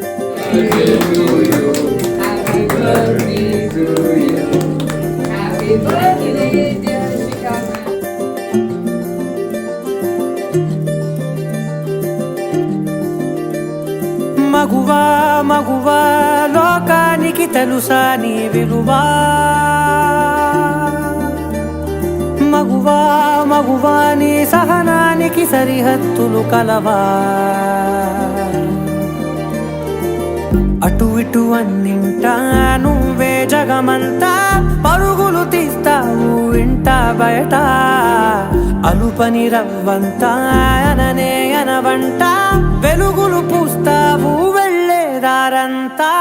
birthday to you. Happy birthday to you. Happy birthday, dear Shikama. మగువా మగువా లోకానికి తెలుసా నీ విలువా మగువా మగువా నీ సహనానికి సరిహద్దులు కలవా అటు ఇటు అన్నింటా నువ్వే జగమంతా పరుగులు తీస్తావు ఇంట బయట అలుపని రవ్వంతా అననే అనవంట వెలుగులు పూస్తావు వెళ్ళేదారంతా